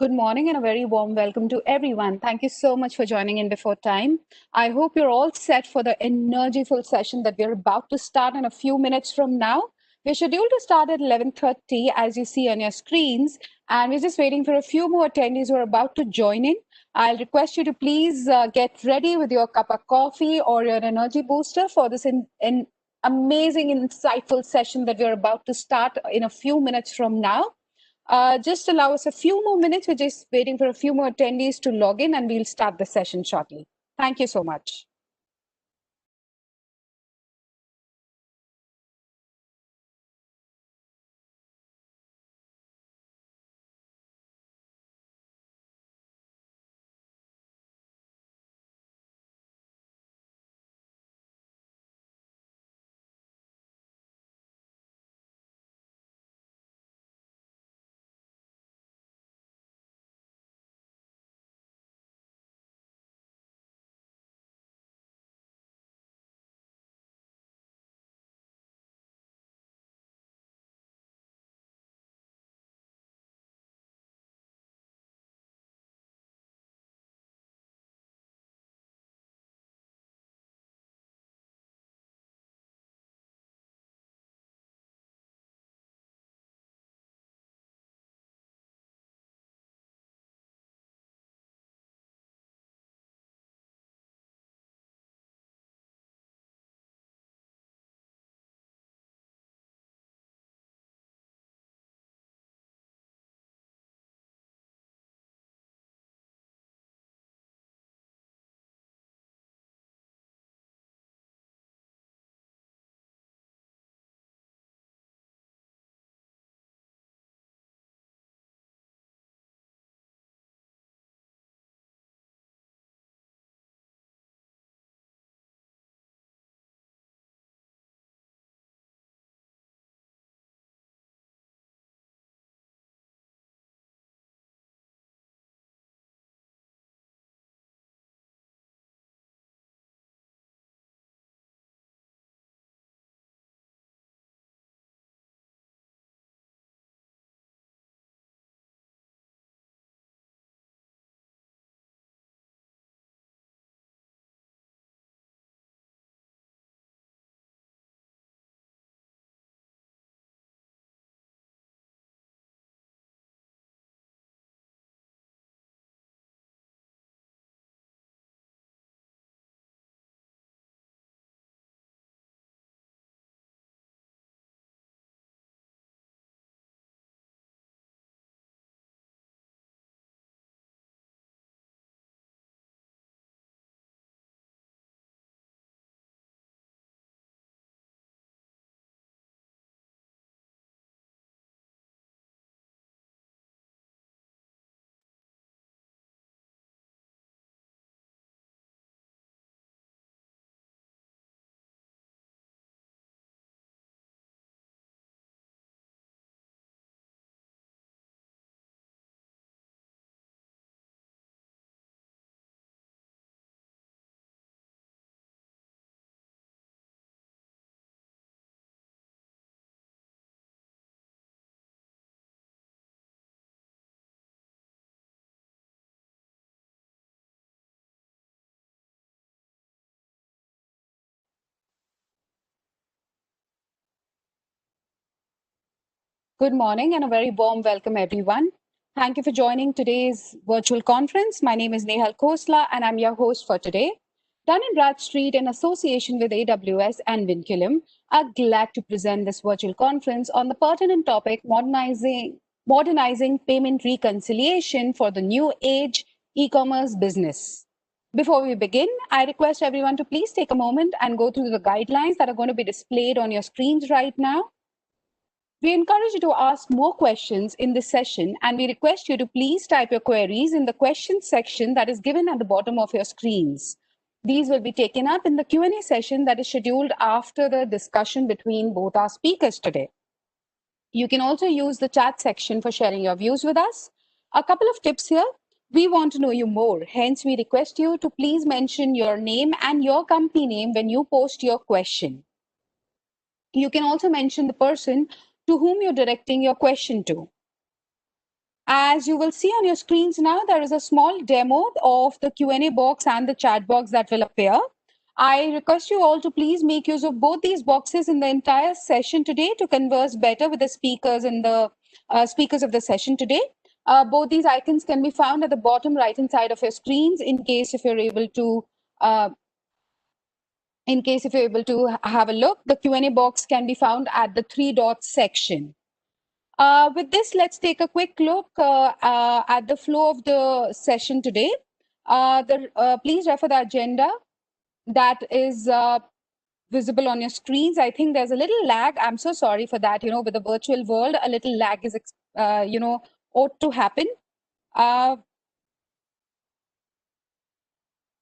Good morning and a very warm welcome to everyone. Thank you so much for joining in before time. I hope you're all set for the energyful session that we're about to start in a few minutes from now. We're scheduled to start at 11:30 as you see on your screens, and we're just waiting for a few more attendees who are about to join in. I'll request you to please get ready with your cup of coffee or your energy booster for this amazing, insightful session that we're about to start in a few minutes from now. Just allow us a few more minutes. We're just waiting for a few more attendees to log in and we'll start the session shortly. Thank you so much. Good morning and a very warm welcome, everyone. Thank you for joining today's virtual conference. My name is Nehal Khosla and I'm your host for today. Dun & Bradstreet, in association with AWS and Vinculum, are glad to present this virtual conference on the pertinent topic, modernizing payment reconciliation for the new age e-commerce business. Before we begin, I request everyone to please take a moment and go through the guidelines that are going to be displayed on your screens right now. We encourage you to ask more questions in this session, and we request you to please type your queries in the questions section that is given at the bottom of your screens. These will be taken up in the Q&A session that is scheduled after the discussion between both our speakers today. You can also use the chat section for sharing your views with us. A couple of tips here. We want to know you more. Hence, we request you to please mention your name and your company name when you post your question. You can also mention the person to whom you're directing your question to. As you will see on your screens now, there is a small demo of the Q&A box and the chat box that will appear. I request you all to please make use of both these boxes in the entire session today to converse better with the speakers and the speakers of the session today. Both these icons can be found at the bottom right-hand side of your screens in case if you're able to have a look. The Q&A box can be found at the three dots section. With this, let's take a quick look at the flow of the session today. Please refer the agenda that is visible on your screens. I think there's a little lag. I'm so sorry for that. With the virtual world, a little lag is, ought to happen.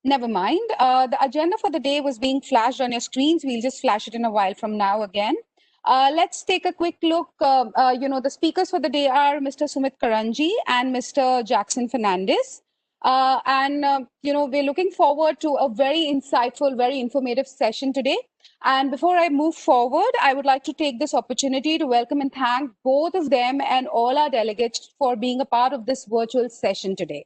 Never mind. The agenda for the day was being flashed on your screens. We'll just flash it in a while from now again. Let's take a quick look. The speakers for the day are Mr. Sumit Karanji and Mr. Jackson Fernandez. We're looking forward to a very insightful, very informative session today. And before I move forward, I would like to take this opportunity to welcome and thank both of them and all our delegates for being a part of this virtual session today.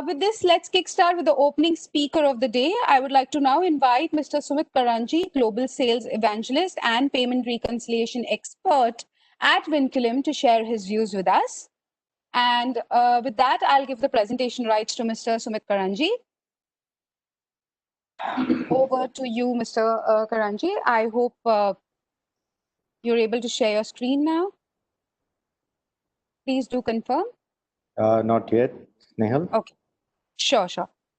With this, let's kickstart with the opening speaker of the day. I would like to now invite Mr. Sumit Karanji, Global Sales Evangelist and Payment Reconciliation Expert at Vinculum, to share his views with us. And with that, I'll give the presentation rights to Mr. Sumit Karanji. Over to you, Mr. Karanji. I hope you're able to share your screen now. Please do confirm. Not yet, Nehal. Okay. Sure.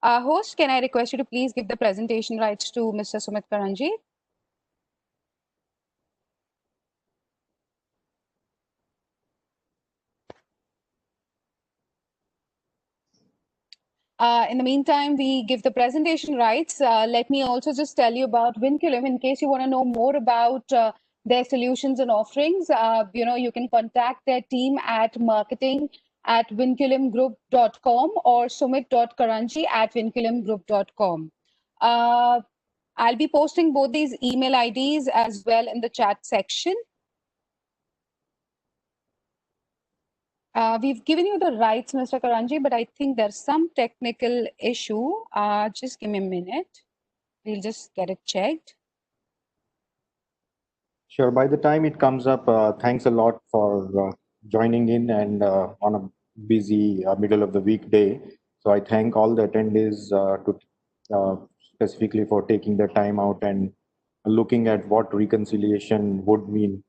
Host, can I request you to please give the presentation rights to Mr. Sumit Karanji? In the meantime, we give the presentation rights. Let me also just tell you about Vinculum in case you want to know more about their solutions and offerings. You can contact their team at marketing@vinculumgroup.com or sumit.karanji@vinculumgroup.com. I'll be posting both these email IDs as well in the chat section. We've given you the rights, Mr. Karanji, but I think there's some technical issue. Just give me a minute. We'll just get it checked. Sure. By the time it comes up, thanks a lot for joining in and on a busy middle of the weekday. So I thank all the attendees specifically for taking the time out and looking at what reconciliation would mean,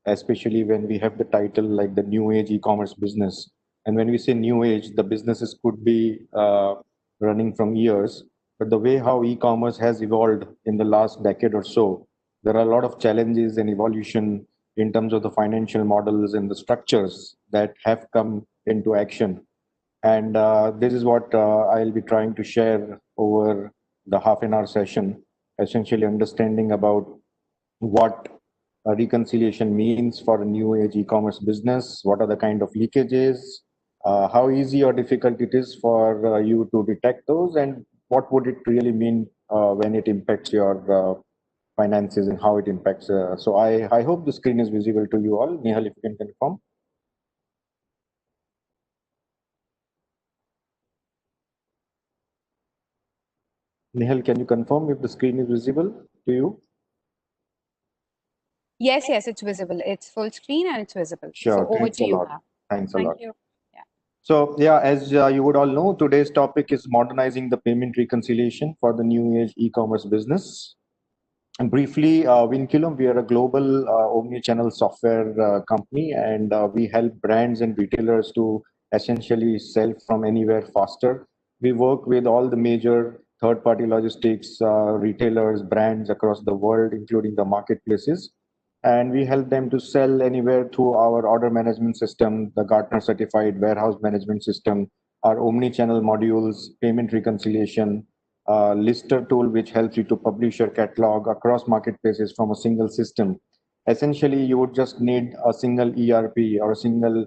especially when we have the title like the new age e-commerce business. And when we say new age, the businesses could be running from years, but the way how e-commerce has evolved in the last decade or so, there are a lot of challenges and evolution in terms of the financial models and the structures that have come into action. And this is what I'll be trying to share over the half an hour session, essentially understanding about what reconciliation means for a new age e-commerce business, what are the kind of leakages, how easy or difficult it is for you to detect those, and what would it really mean when it impacts your finances and how it impacts. So I hope the screen is visible to you all. Nehal, if you can confirm. Nehal, can you confirm if the screen is visible to you? Yes, it's visible. It's full screen and it's visible. Sure. So over to you now. Thanks a lot. Thank you. So yeah, as you would all know, today's topic is modernizing the payment reconciliation for the new age e-commerce business. And briefly, Vinculum, we are a global omni-channel software company, and we help brands and retailers to essentially sell from anywhere faster. We work with all the major third-party logistics retailers, brands across the world, including the marketplaces. And we help them to sell anywhere through our order management system, the Gartner certified warehouse management system, our omni-channel modules, payment reconciliation, lister tool, which helps you to publish your catalog across marketplaces from a single system. Essentially, you would just need a single ERP or a single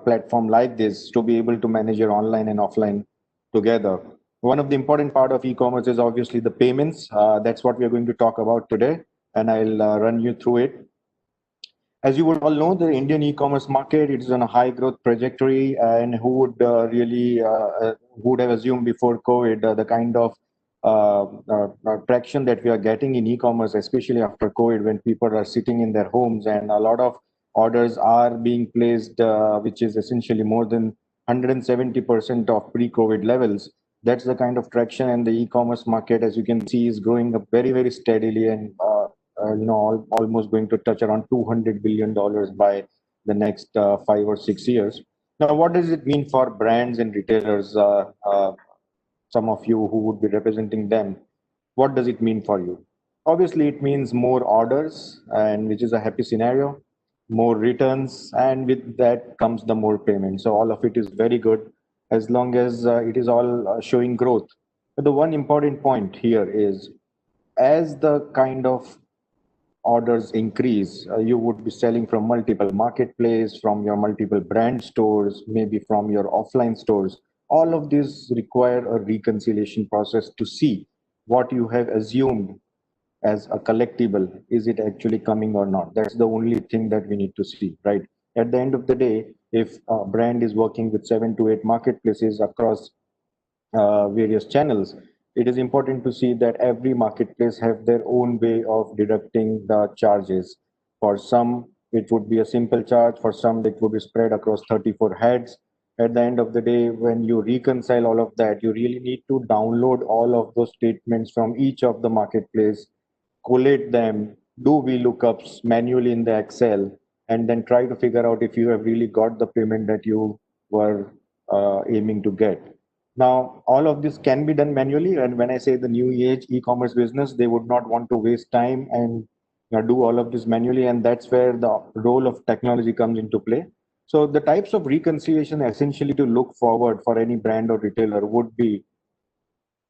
platform like this to be able to manage your online and offline together. One of the important part of e-commerce is obviously the payments. That's what we're going to talk about today, and I'll run you through it. As you would all know, the Indian e-commerce market, it is on a high growth trajectory, and who would who would have assumed before COVID the kind of traction that we are getting in e-commerce, especially after COVID, when people are sitting in their homes and a lot of orders are being placed, which is essentially more than 170% of pre-COVID levels. That's the kind of traction, and the e-commerce market, as you can see, is growing up very, very steadily, and almost going to touch around $200 billion by the next 5 or 6 years. Now, what does it mean for brands and retailers? Some of you who would be representing them, what does it mean for you? Obviously, it means more orders, and which is a happy scenario, more returns, and with that comes the more payment. So all of it is very good as long as it is all showing growth. But the one important point here is, as the kind of orders increase, you would be selling from multiple marketplace, from your multiple brand stores, maybe from your offline stores. All of these require a reconciliation process to see what you have assumed as a collectible, is it actually coming or not? That's the only thing that we need to see, right? At the end of the day, if a brand is working with 7 to 8 marketplaces across various channels, it is important to see that every marketplace have their own way of deducting the charges. For some, it would be a simple charge. For some, it would be spread across 34 heads. At the end of the day, when you reconcile all of that, you really need to download all of those statements from each of the marketplace, collate them, do VLOOKUPs manually in the Excel, and then try to figure out if you have really got the payment that you were aiming to get. Now, all of this can be done manually. And when I say the new age e-commerce business, they would not want to waste time and do all of this manually. And that's where the role of technology comes into play. So the types of reconciliation essentially to look forward for any brand or retailer would be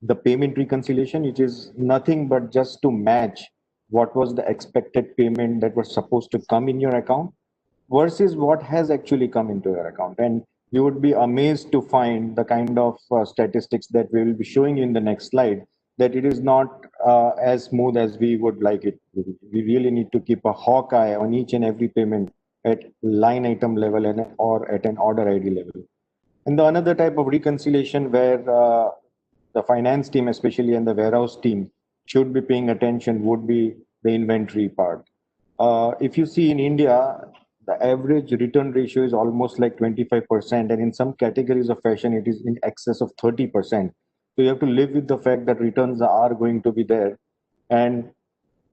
the payment reconciliation, which is nothing but just to match what was the expected payment that was supposed to come in your account versus what has actually come into your account. And you would be amazed to find the kind of statistics that we will be showing you in the next slide, that it is not as smooth as we would like it. We really need to keep a hawk eye on each and every payment at line item level and or at an order ID level. And the another type of reconciliation where the finance team, especially, and the warehouse team should be paying attention would be the inventory part. If you see in India, the average return ratio is almost like 25%, and in some categories of fashion, it is in excess of 30%. So you have to live with the fact that returns are going to be there. And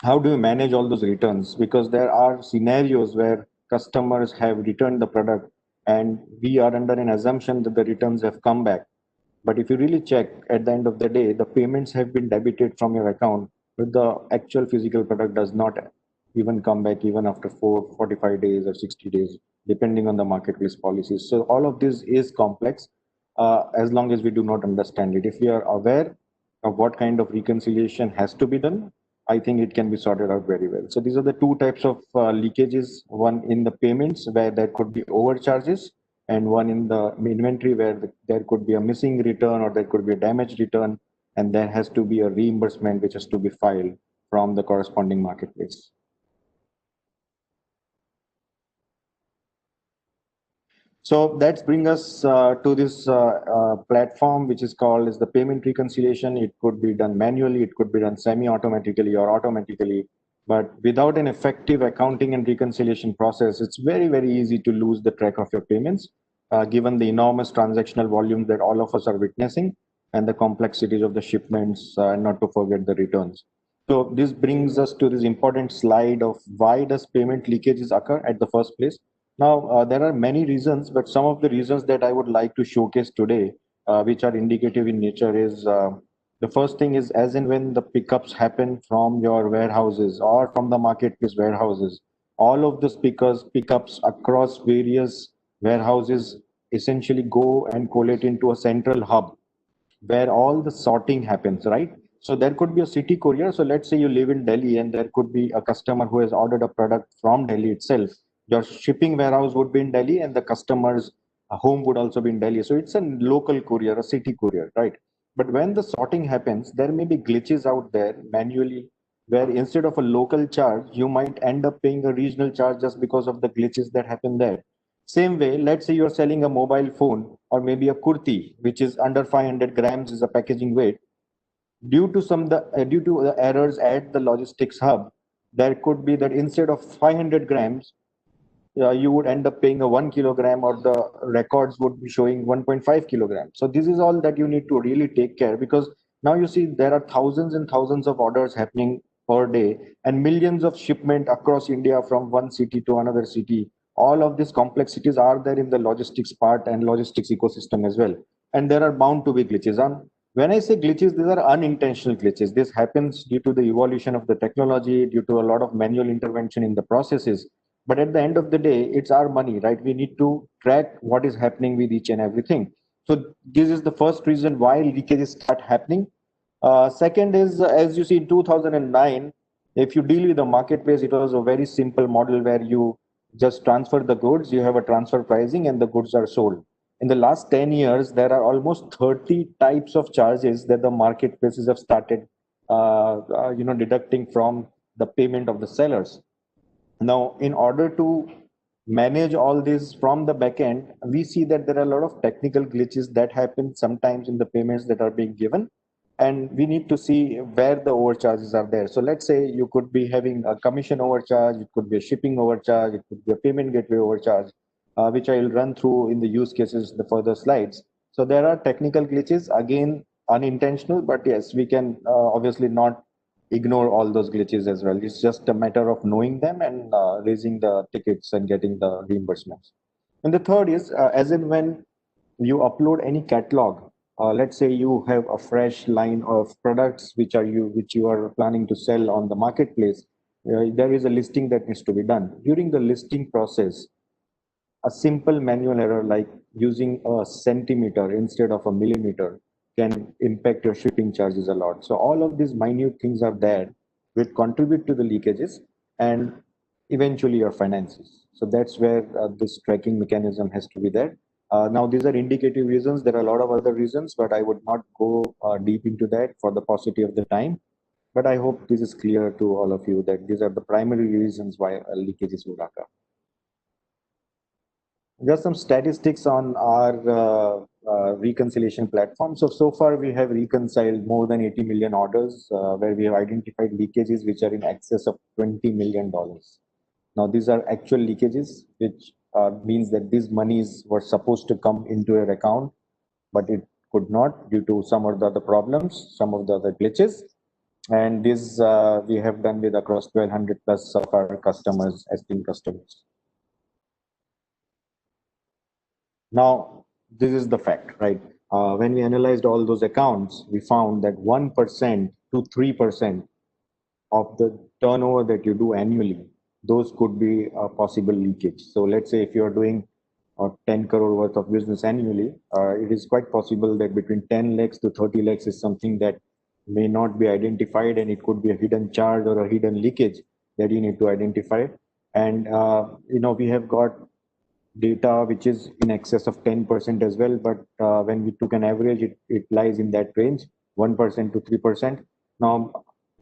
how do you manage all those returns? Because there are scenarios where customers have returned the product, and we are under an assumption that the returns have come back. But if you really check, at the end of the day, the payments have been debited from your account, but the actual physical product does not even come back even after 45 days or 60 days, depending on the marketplace policies. So all of this is complex as long as we do not understand it. If we are aware of what kind of reconciliation has to be done, I think it can be sorted out very well. So these are the two types of leakages, one in the payments where there could be overcharges, and one in the inventory where there could be a missing return or there could be a damaged return, and there has to be a reimbursement which has to be filed from the corresponding marketplace. So that's bring us to this platform, which is called as the payment reconciliation. It could be done manually, it could be done semi-automatically or automatically. But without an effective accounting and reconciliation process, it's very, very easy to lose the track of your payments, given the enormous transactional volume that all of us are witnessing and the complexities of the shipments, not to forget the returns. So this brings us to this important slide of why does payment leakages occur at the first place. Now, there are many reasons, but some of the reasons that I would like to showcase today, which are indicative in nature, is the first thing is as and when the pickups happen from your warehouses or from the marketplace warehouses, all of the pickups across various warehouses essentially go and collate into a central hub where all the sorting happens, right? So there could be a city courier. So let's say you live in Delhi and there could be a customer who has ordered a product from Delhi itself. Your shipping warehouse would be in Delhi and the customer's home would also be in Delhi. So it's a local courier, a city courier, right? But when the sorting happens, there may be glitches out there manually where instead of a local charge, you might end up paying a regional charge just because of the glitches that happen there. Same way, let's say you're selling a mobile phone or maybe a kurti, which is under 500 grams is a packaging weight. Due to the errors at the logistics hub, there could be that instead of 500 grams, you would end up paying a 1 kilogram, or the records would be showing 1.5 kilograms. So this is all that you need to really take care, because now you see there are thousands and thousands of orders happening per day and millions of shipment across India from one city to another city. All of these complexities are there in the logistics part and logistics ecosystem as well. And there are bound to be glitches. And when I say glitches, these are unintentional glitches. This happens due to the evolution of the technology, due to a lot of manual intervention in the processes. But at the end of the day, it's our money, right? We need to track what is happening with each and everything. So this is the first reason why leakages start happening. Second is, as you see in 2009, if you deal with the marketplace, it was a very simple model where you just transfer the goods, you have a transfer pricing, and the goods are sold. In the last 10 years, there are almost 30 types of charges that the marketplaces have started, deducting from the payment of the sellers. Now, in order to manage all this from the back end, we see that there are a lot of technical glitches that happen sometimes in the payments that are being given. And we need to see where the overcharges are there. So let's say you could be having a commission overcharge, it could be a shipping overcharge, it could be a payment gateway overcharge, which I will run through in the use cases, the further slides. So there are technical glitches, again, unintentional, but yes, we can obviously not ignore all those glitches as well. It's just a matter of knowing them and raising the tickets and getting the reimbursements. And the third is, as in when you upload any catalog, let's say you have a fresh line of products which you are planning to sell on the marketplace. There is a listing that needs to be done. During the listing process, a simple manual error like using a centimeter instead of a millimeter can impact your shipping charges a lot. So all of these minute things are there which contribute to the leakages and eventually your finances. So that's where this tracking mechanism has to be there. Now, these are indicative reasons. There are a lot of other reasons, but I would not go deep into that for the paucity of the time. But I hope this is clear to all of you that these are the primary reasons why leakages would occur. Just some statistics on our reconciliation platform. So far we have reconciled more than 80 million orders where we have identified leakages which are in excess of $20 million. Now, these are actual leakages, which means that these monies were supposed to come into your account, but it could not due to some of the other problems, some of the other glitches. And this we have done with across 1,200 plus of our customers, esteemed customers. Now, this is the fact, right? When we analyzed all those accounts, we found that 1% to 3% of the turnover that you do annually, those could be a possible leakage. So let's say if you're doing 10 crore worth of business annually, it is quite possible that between 10 lakhs to 30 lakhs is something that may not be identified, and it could be a hidden charge or a hidden leakage that you need to identify. And, we have got data which is in excess of 10% as well, but when we took an average, it lies in that range, 1% to 3%. Now,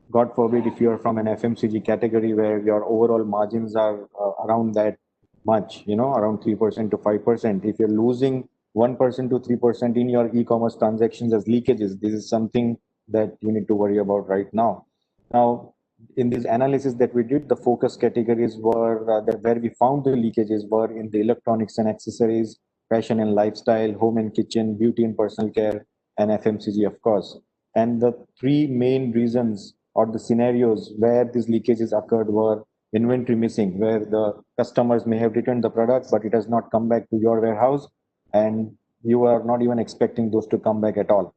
God forbid, if you are from an FMCG category where your overall margins are around that much, around 3% to 5%, if you're losing 1% to 3% in your e-commerce transactions as leakages, this is something that you need to worry about right now. Now, in this analysis that we did, the focus categories were where we found the leakages were in the electronics and accessories, fashion and lifestyle, home and kitchen, beauty and personal care, and FMCG, of course. And the three main reasons or the scenarios where these leakages occurred were inventory missing, where the customers may have returned the product, but it has not come back to your warehouse, and you are not even expecting those to come back at all.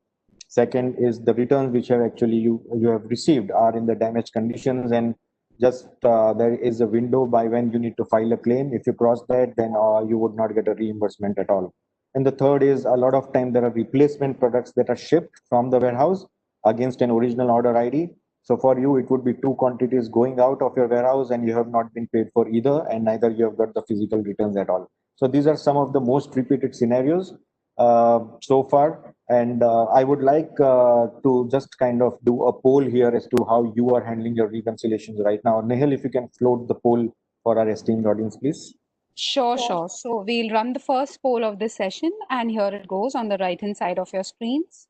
Second is the returns which have actually you have received are in the damaged conditions, and just there is a window by when you need to file a claim. If you cross that, then you would not get a reimbursement at all. And the third is a lot of time there are replacement products that are shipped from the warehouse against an original order ID. So for you, it would be two quantities going out of your warehouse and you have not been paid for either, and neither you have got the physical returns at all. So these are some of the most repeated scenarios so far. And I would like to just kind of do a poll here as to how you are handling your reconciliations right now. Nehal, if you can float the poll for our esteemed audience, please. Sure, sure. So we'll run the first poll of this session, and here it goes on the right-hand side of your screens.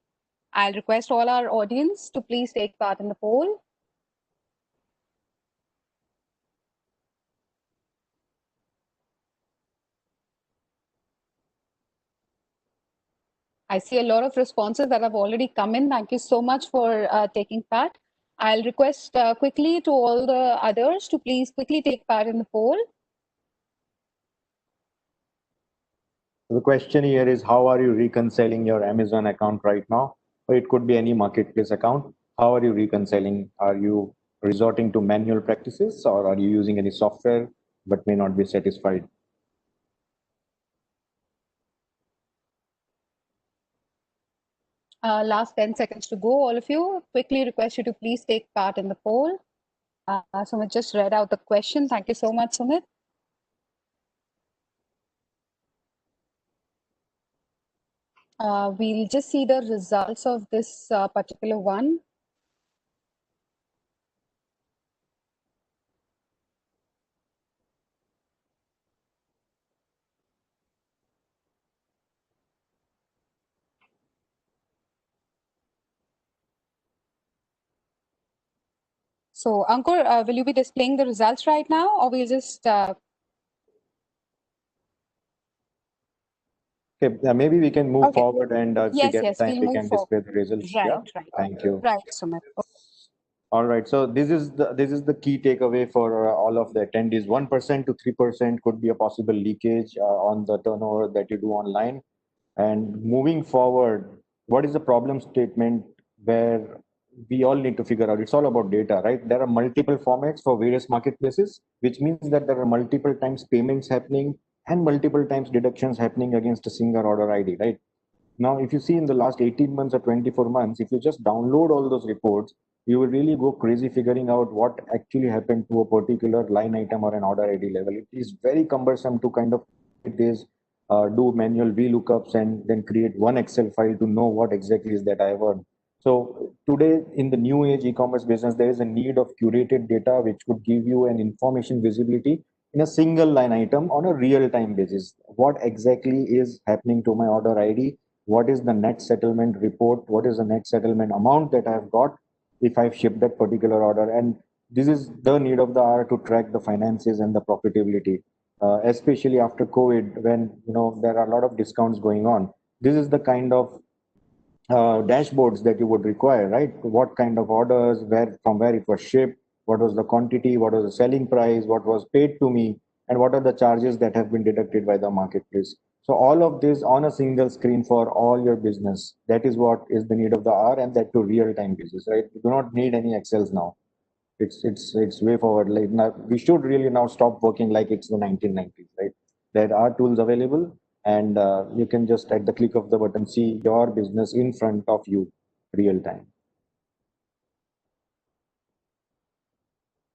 I'll request all our audience to please take part in the poll. I see a lot of responses that have already come in. Thank you so much for taking part. I'll request quickly to all the others to please quickly take part in the poll. The question here is, how are you reconciling your Amazon account right now? Or it could be any marketplace account. How are you reconciling? Are you resorting to manual practices, or are you using any software but may not be satisfied? Last 10 seconds to go, all of you. Quickly request you to please take part in the poll. Sumit just read out the question. Thank you so much, Sumit. We'll just see the results of this particular one. So, Ankur, will you be displaying the results right now, or we'll just Okay, maybe we can move okay. forward, and if we Yes, get yes, time, we'll we move can forward. display the results. Right, Yeah, right, thank you. right, Sumit. All right, so this is the key takeaway for all of the attendees. 1% to 3% could be a possible leakage on the turnover that you do online. And moving forward, what is the problem statement where we all need to figure out? It's all about data, right? There are multiple formats for various marketplaces, which means that there are multiple times payments happening and multiple times deductions happening against a single order ID, right? Now, if you see in the last 18 months or 24 months, if you just download all those reports, you will really go crazy figuring out what actually happened to a particular line item or an order ID level. It is very cumbersome to kind of this, do manual VLOOKUPs and then create one Excel file to know what exactly is that I have earned. So today in the new age e-commerce business, there is a need of curated data which could give you an information visibility in a single line item on a real-time basis. What exactly is happening to my order ID? What is the net settlement report? What is the net settlement amount that I've got if I've shipped that particular order? And this is the need of the hour to track the finances and the profitability, especially after COVID, when there are a lot of discounts going on. This is the kind of dashboards that you would require, right? What kind of orders, from where it was shipped, what was the quantity, what was the selling price, what was paid to me, and what are the charges that have been deducted by the marketplace. So all of this on a single screen for all your business. That is what is the need of the hour, and that to real-time basis, right? You do not need any Excels now. It's way forward. Like now, we should really now stop working like it's the 1990s, right? There are tools available, and you can just at the click of the button see your business in front of you, real time.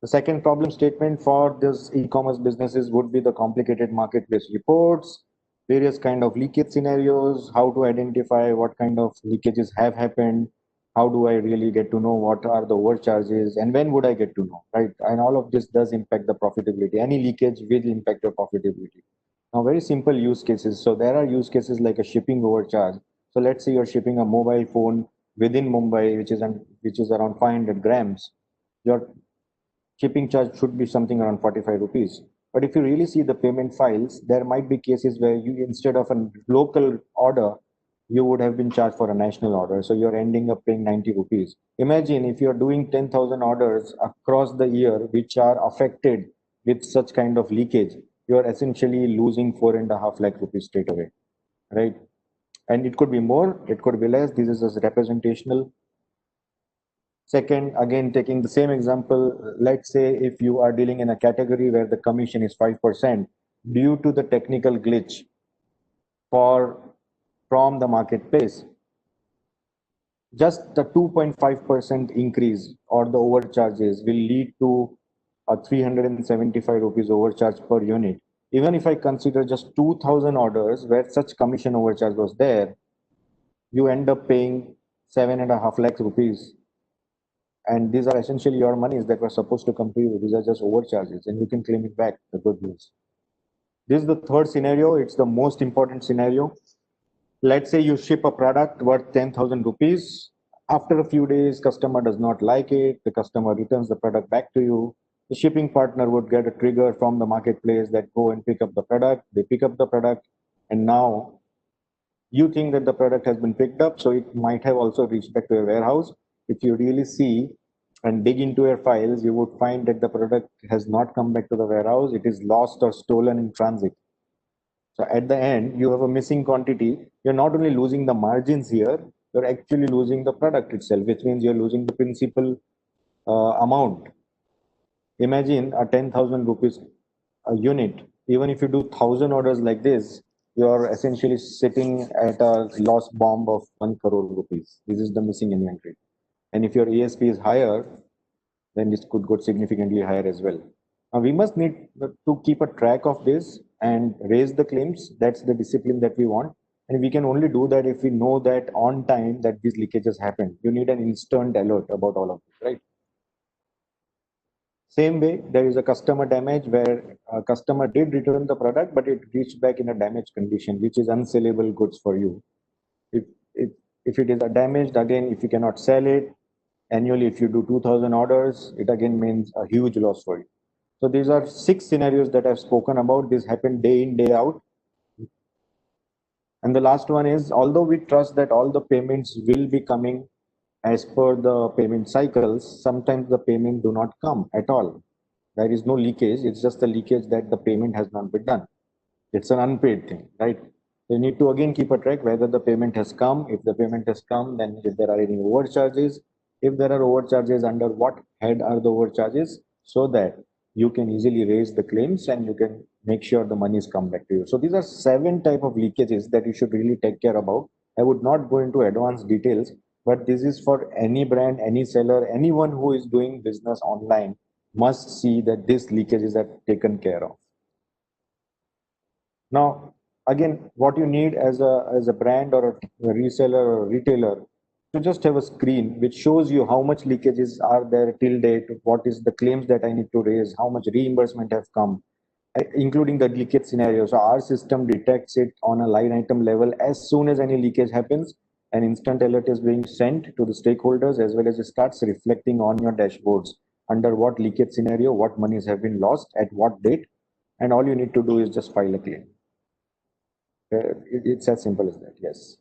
The second problem statement for this e-commerce businesses would be the complicated marketplace reports, various kind of leakage scenarios, how to identify what kind of leakages have happened, how do I really get to know what are the overcharges, and when would I get to know, right? And all of this does impact the profitability. Any leakage will impact your profitability. Now, very simple use cases. So there are use cases like a shipping overcharge. So let's say you're shipping a mobile phone within Mumbai, which is around 500 grams. Your shipping charge should be something around 45 rupees. But if you really see the payment files, there might be cases where you, instead of a local order, you would have been charged for a national order. So you're ending up paying 90 rupees. Imagine if you're doing 10,000 orders across the year, which are affected with such kind of leakage, you're essentially losing 4.5 lakh rupees straight away, right? And it could be more, it could be less. This is just representational. Second, again, taking the same example, let's say if you are dealing in a category where the commission is 5%, due to the technical glitch from the marketplace, just the 2.5% increase or the overcharges will lead to a 375 rupees overcharge per unit. Even if I consider just 2,000 orders where such commission overcharge was there, you end up paying 7.5 lakhs rupees. And these are essentially your monies that were supposed to come to you. These are just overcharges, and you can claim it back. The good news. This is the third scenario. It's the most important scenario. Let's say you ship a product worth 10,000 rupees. After a few days, customer does not like it. The customer returns the product back to you. The shipping partner would get a trigger from the marketplace that go and pick up the product. They pick up the product, and now you think that the product has been picked up, so it might have also reached back to your warehouse. If you really see and dig into your files, you would find that the product has not come back to the warehouse. It is lost or stolen in transit. So at the end, you have a missing quantity. You're not only losing the margins here, you're actually losing the product itself, which means you're losing the principal amount. Imagine a 10,000 rupees a unit. Even if you do 1,000 orders like this, you're essentially sitting at a loss bomb of 1 crore rupees. This is the missing inventory. And if your ASP is higher, then this could go significantly higher as well. Now, we must need to keep a track of this and raise the claims. That's the discipline that we want. And we can only do that if we know that on time that these leakages happen. You need an instant alert about all of this, right? Same way, there is a customer damage where a customer did return the product, but it reached back in a damaged condition, which is unsellable goods for you. If, if, if it is a damaged, again, if you cannot sell it, annually, if you do 2,000 orders, it again means a huge loss for you. So these are 6 scenarios that I've spoken about. This happen day in, day out. And the last one is, although we trust that all the payments will be coming as per the payment cycles, sometimes the payment do not come at all. There is no leakage. It's just the leakage that the payment has not been done. It's an unpaid thing, right? You need to again keep a track whether the payment has come. If the payment has come, then if there are any overcharges, if there are overcharges, under what head are the overcharges, so that you can easily raise the claims and you can make sure the monies come back to you. So these are 7 type of leakages that you should really take care about. I would not go into advanced details, but this is for any brand, any seller, anyone who is doing business online must see that these leakages are taken care of. Now, again, what you need as a brand or a reseller or a retailer to just have a screen which shows you how much leakages are there till date, what is the claims that I need to raise, how much reimbursement have come, including the leakage scenario. So our system detects it on a line item level as soon as any leakage happens. An instant alert is being sent to the stakeholders, as well as it starts reflecting on your dashboards under what leakage scenario, what monies have been lost at what date, and all you need to do is just file a claim. It's as simple as that, yes.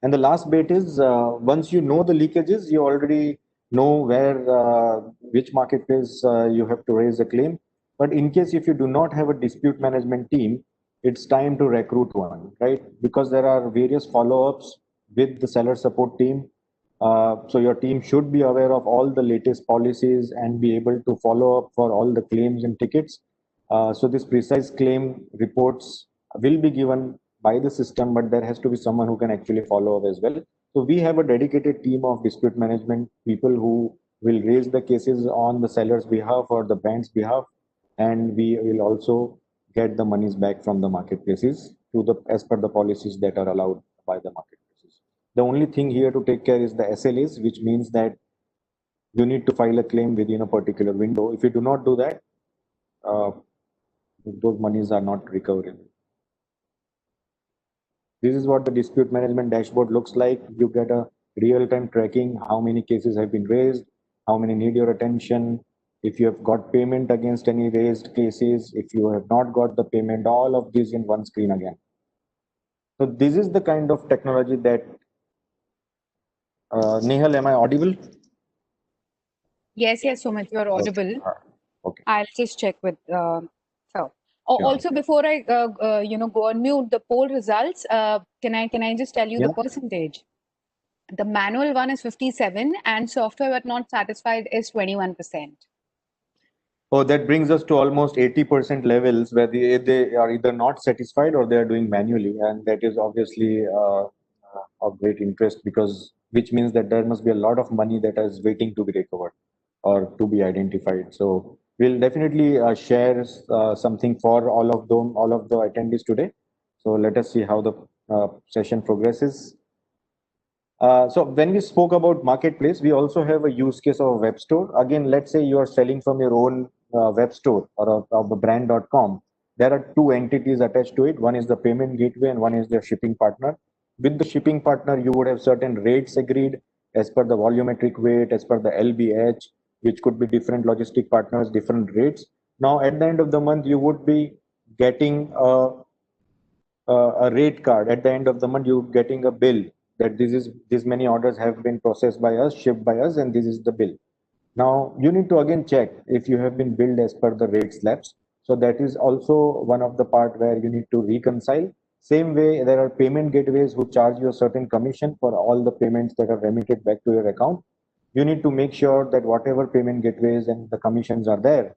And the last bit is, once you know the leakages, you already know which marketplace you have to raise a claim. But in case if you do not have a dispute management team, it's time to recruit one, right? Because there are various follow-ups with the seller support team. So your team should be aware of all the latest policies and be able to follow up for all the claims and tickets. So this precise claim reports will be given by the system, but there has to be someone who can actually follow up as well. So we have a dedicated team of dispute management people who will raise the cases on the seller's behalf or the brand's behalf, and we will also get the monies back from the marketplaces as per the policies that are allowed by the marketplaces. The only thing here to take care is the SLAs, which means that you need to file a claim within a particular window. If you do not do that, uh, those monies are not recoverable. This is what the dispute management dashboard looks like. You get a real-time tracking, how many cases have been raised, how many need your attention, if you have got payment against any raised cases, if you have not got the payment, all of this in one screen again. So this is the kind of technology that, Nehal, am I audible? Yes, Sumit, you're Okay. audible. Okay. I'll just check with so. Sure. Also, before I go on mute the poll results, can I just tell you the Yeah. percentage? The manual one is 57, and software but not satisfied is 21%. Oh, that brings us to almost 80% levels where they are either not satisfied or they are doing manually. And that is obviously of great interest, because which means that there must be a lot of money that is waiting to be recovered or to be identified. So we'll definitely share something for all of them, all of the attendees today. So let us see how the session progresses. So when we spoke about marketplace, we also have a use case of a web store. Again, let's say you are selling from your own web store or of a brand.com. There are two entities attached to it. One is the payment gateway and one is the shipping partner. With the shipping partner, you would have certain rates agreed as per the volumetric weight, as per the LBH, which could be different logistic partners, different rates. Now, at the end of the month, you would be getting a rate card. At the end of the month, you're getting a bill that this many orders have been processed by us, shipped by us, and this is the bill. Now you need to again check if you have been billed as per the rate slabs. So that is also one of the part where you need to reconcile. Same way, there are payment gateways who charge you a certain commission for all the payments that are remitted back to your account. You need to make sure that whatever payment gateways and the commissions are there,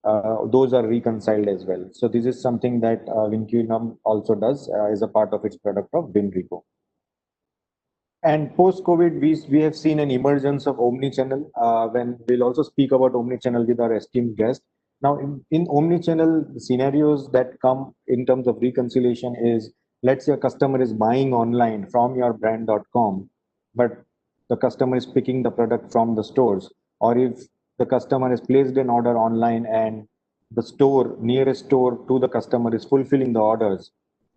those are reconciled as well. So this is something that Vinculum also does as a part of its product of WinRepo. And post-COVID, we have seen an emergence of omni-channel. When we'll also speak about omni-channel with our esteemed guest. Now, in omni-channel scenarios that come in terms of reconciliation is, let's say a customer is buying online from your brand.com, but the customer is picking the product from the stores, or if the customer has placed an order online and the store, nearest store to the customer is fulfilling the orders,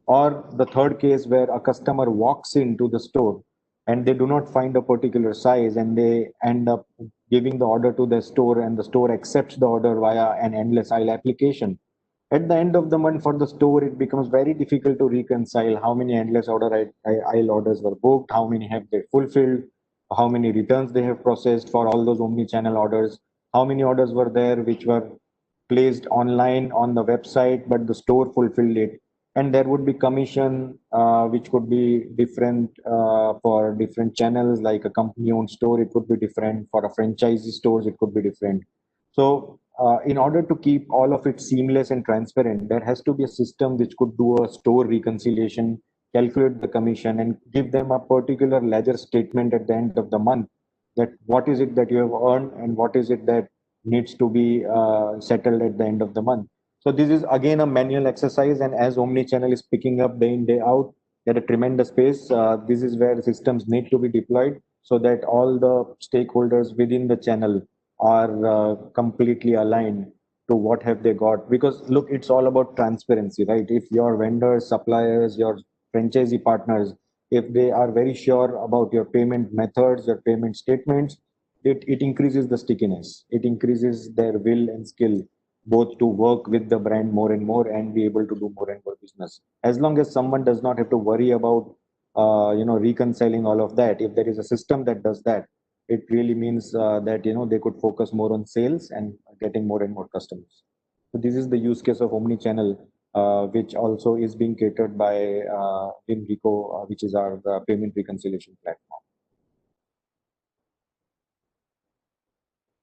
or the third case where a customer walks into the store and they do not find a particular size and they end up giving the order to the store and the store accepts the order via an endless aisle application. At the end of the month for the store, it becomes very difficult to reconcile how many endless aisle orders were booked, how many have they fulfilled, how many returns they have processed for all those omni-channel orders, how many orders were there which were placed online on the website, but the store fulfilled it. And there would be commission, which could be different for different channels, like a company-owned store, it could be different. For a franchisee stores, it could be different. So in order to keep all of it seamless and transparent, there has to be a system which could do a store reconciliation, calculate the commission, and give them a particular ledger statement at the end of the month, that what is it that you have earned and what is it that needs to be settled at the end of the month. So this is again a manual exercise, and as omni-channel is picking up day in day out at a tremendous pace, this is where systems need to be deployed so that all the stakeholders within the channel are completely aligned to what have they got. Because look, it's all about transparency, right? If your vendors, suppliers, your franchisee partners, if they are very sure about your payment methods, your payment statements, it increases the stickiness. It increases their will and skill both to work with the brand more and more and be able to do more and more business. As long as someone does not have to worry about reconciling all of that, if there is a system that does that, it really means that they could focus more on sales and getting more and more customers. So this is the use case of omni-channel, which also is being catered by Inrico, which is our payment reconciliation platform.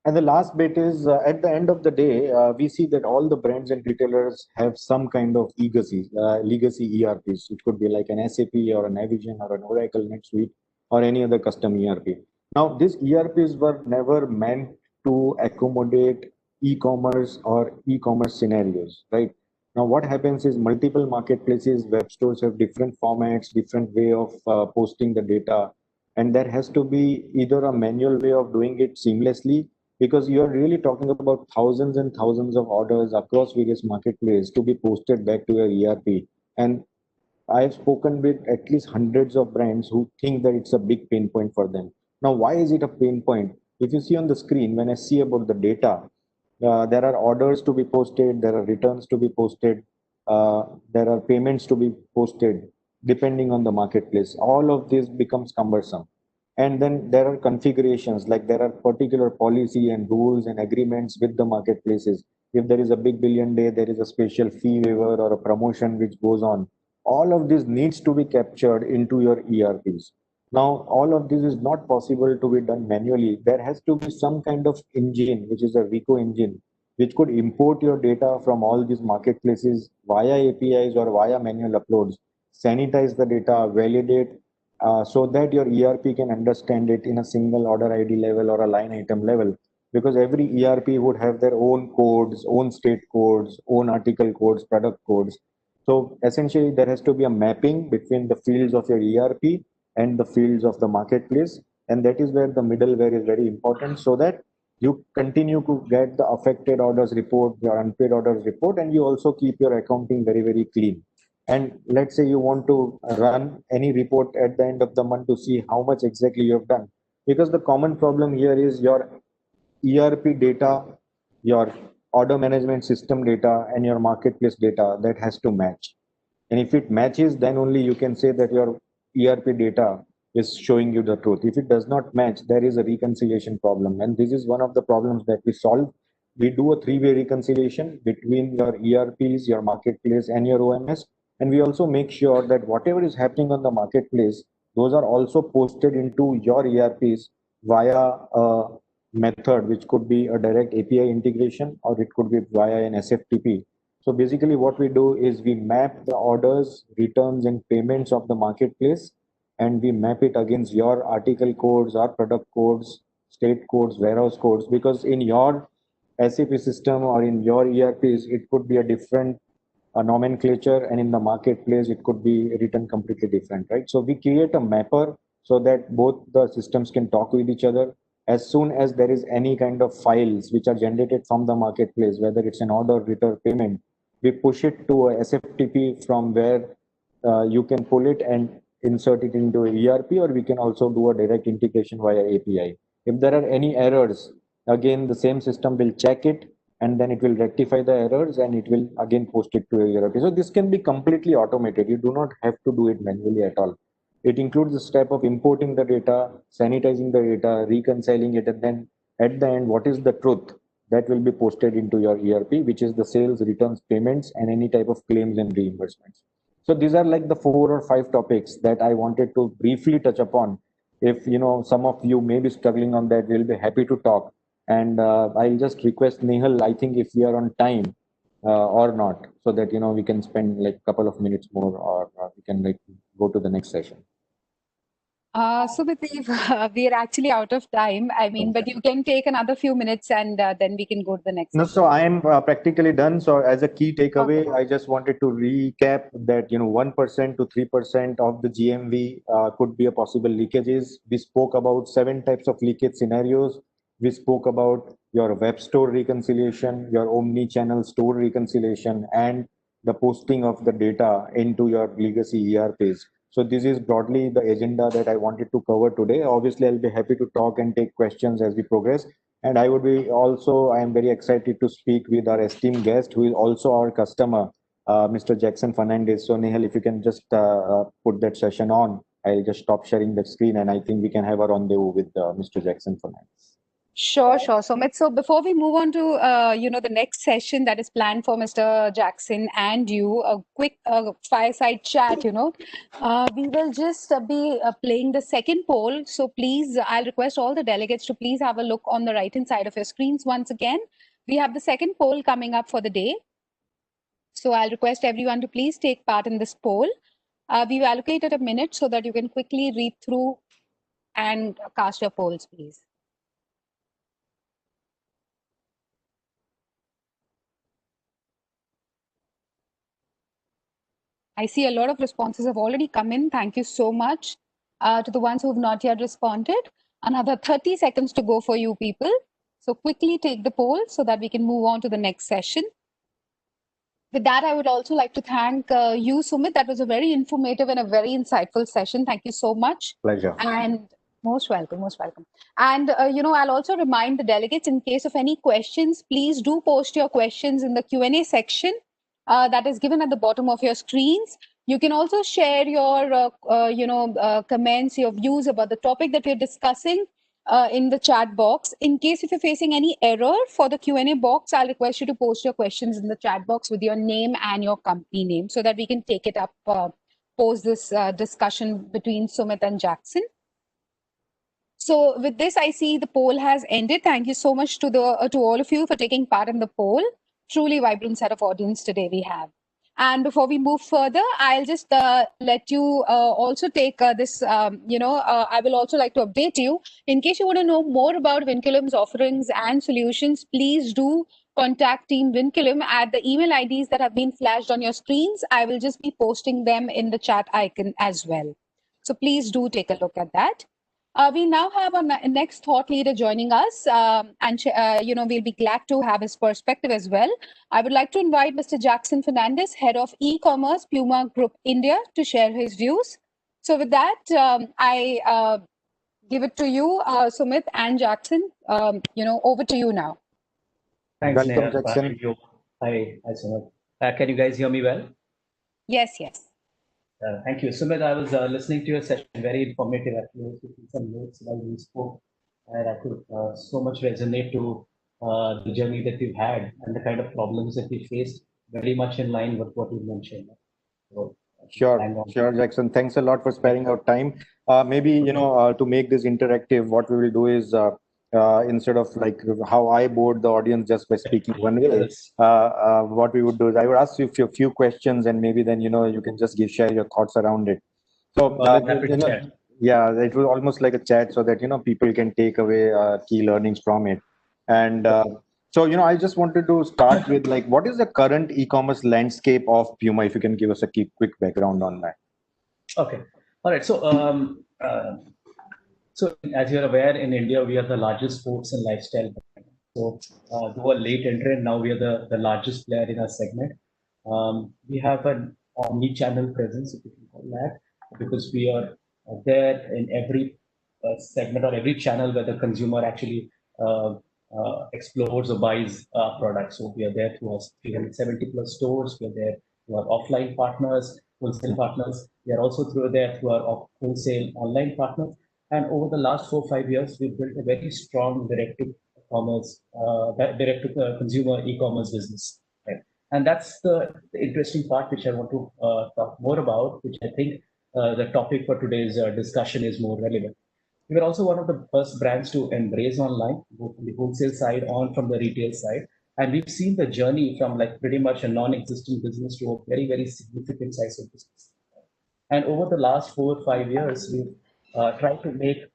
And the last bit is at the end of the day, we see that all the brands and retailers have some kind of legacy ERPs. It could be like an SAP or a Navision or an Oracle NetSuite or any other custom ERP. Now, these ERPs were never meant to accommodate e-commerce or e-commerce scenarios, right? Now, what happens is multiple marketplaces, web stores have different formats, different way of posting the data, and there has to be either a manual way of doing it seamlessly, because you're really talking about thousands and thousands of orders across various marketplaces to be posted back to your ERP. And I've spoken with at least hundreds of brands who think that it's a big pain point for them. Now, why is it a pain point? If you see on the screen, when I see about the data, there are orders to be posted, there are returns to be posted, there are payments to be posted, depending on the marketplace. All of this becomes cumbersome. And then there are configurations, like there are particular policy and rules and agreements with the marketplaces. If there is a big billion day, there is a special fee waiver or a promotion which goes on. All of this needs to be captured into your ERPs. Now, all of this is not possible to be done manually. There has to be some kind of engine, which is a RICO engine, which could import your data from all these marketplaces via APIs or via manual uploads, sanitize the data, validate, so that your ERP can understand it in a single order ID level or a line item level. Because every ERP would have their own codes, own state codes, own article codes, product codes. So essentially, there has to be a mapping between the fields of your ERP and the fields of the marketplace. And that is where the middleware is very important so that you continue to get the affected orders report, your unpaid orders report, and you also keep your accounting very, very clean. And let's say you want to run any report at the end of the month to see how much exactly you have done. Because the common problem here is your ERP data, your order management system data, and your marketplace data that has to match. And if it matches, then only you can say that your ERP data is showing you the truth. If it does not match, there is a reconciliation problem. And this is one of the problems that we solve. We do a three-way reconciliation between your ERPs, your marketplace, and your OMS. And we also make sure that whatever is happening on the marketplace, those are also posted into your ERPs via a method, which could be a direct API integration or it could be via an SFTP. So basically what we do is we map the orders, returns and payments of the marketplace and we map it against your article codes, our product codes, state codes, warehouse codes, because in your SAP system or in your ERPs, it could be a different nomenclature and in the marketplace, it could be written completely different, right? So we create a mapper so that both the systems can talk with each other. As soon as there is any kind of files which are generated from the marketplace, whether it's an order, return, payment, we push it to a SFTP from where you can pull it and insert it into a ERP, or we can also do a direct integration via API. If there are any errors, again, the same system will check it and then it will rectify the errors and it will again post it to a ERP. So this can be completely automated. You do not have to do it manually at all. It includes the step of importing the data, sanitizing the data, reconciling it, and then at the end, what is the truth that will be posted into your ERP, which is the sales, returns, payments, and any type of claims and reimbursements. So these are like the 4 or 5 topics that I wanted to briefly touch upon. If some of you may be struggling on that, we'll be happy to talk. And I'll just request Nehal, I think if we are on time or not, so that we can spend like a couple of minutes more, or we can like go to the next session. So we are actually out of time. I mean, but you can take another few minutes and then we can go to the next No, session. so I am practically done. So as a key takeaway, Okay. I just wanted to recap that 1% to 3% of the GMV could be a possible leakages. We spoke about 7 types of leakage scenarios. We spoke about your web store reconciliation, your omni-channel store reconciliation, and the posting of the data into your legacy ERPs. So this is broadly the agenda that I wanted to cover today. Obviously, I'll be happy to talk and take questions as we progress. And I would be also, I am very excited to speak with our esteemed guest, who is also our customer, Mr. Jackson Fernandez. So Nehal, if you can just put that session on, I'll just stop sharing the screen and I think we can have a rendezvous with Mr. Jackson Fernandez. Sure. Sumit. So before we move on to the next session that is planned for Mr. Jackson and you, a quick fireside chat. We will just be playing the second poll. So please, I'll request all the delegates to please have a look on the right-hand side of your screens once again. We have the second poll coming up for the day. So I'll request everyone to please take part in this poll. We've allocated a minute so that you can quickly read through and cast your polls, please. I see a lot of responses have already come in. Thank you so much to the ones who have not yet responded. Another 30 seconds to go for you people. So quickly take the poll so that we can move on to the next session. With that, I would also like to thank you, Sumit. That was a very informative and a very insightful session. Thank you so much. Pleasure. And most welcome, most welcome. And, I'll also remind the delegates, in case of any questions, please do post your questions in the Q&A section that is given at the bottom of your screens. You can also share your, comments, your views about the topic that we're discussing in the chat box. In case if you're facing any error for the Q&A box, I'll request you to post your questions in the chat box with your name and your company name so that we can take it up post this discussion between Sumit and Jackson. So with this, I see the poll has ended. Thank you so much to all of you for taking part in the poll. Truly vibrant set of audience today we have. And before we move further, I'll just let you also take this, I will also like to update you. In case you want to know more about Vinculum's offerings and solutions, please do contact Team Vinculum at the email IDs that have been flashed on your screens. I will just be posting them in the chat icon as well. So please do take a look at that. We now have our next thought leader joining us, we'll be glad to have his perspective as well. I would like to invite Mr. Jackson Fernandez, head of e-commerce, Puma Group India, to share his views. So with that, I give it to you, Sumit and Jackson. Over to you now. Thanks, Welcome, Neha. Jackson. Hi, Sumit. Can you guys hear me well? Yes, yes. Thank you. Sumit, I was listening to your session, very informative. Actually, I was taking some notes while you spoke, and I could so much resonate to the journey that you've had and the kind of problems that you faced, very much in line with what you mentioned. So, Sure, Jackson. Thanks a lot for sparing our time. Maybe, to make this interactive, what we will do is instead of like how I bored the audience just by speaking one way, Yes. what we would do is I would ask you a few questions, and maybe then, you can just share your thoughts around it. So, yeah, it was almost like a chat so that, people can take away key learnings from it. And so, I just wanted to start with like, what is the current e-commerce landscape of Puma? If you can give us a quick background on that. Okay. All right. So as you're aware, in India, we are the largest sports and lifestyle brand. So though a late entrant, now we are the largest player in our segment. We have an omni-channel presence, if you can call that, because we are there in every segment or every channel where the consumer actually explores or buys products. So we are there through our 370 plus stores. We are there through our offline partners, wholesale partners. We are also there through our wholesale online partners. And over the last 4 or 5 years, we've built a very strong direct-to-consumer e-commerce business. Right? And that's the interesting part which I want to talk more about, which I think the topic for today's discussion is more relevant. We were also one of the first brands to embrace online, both from the wholesale side and from the retail side. And we've seen the journey from like pretty much a non-existent business to a very, very significant size of business. And over the last 4 or 5 years, we've tried to make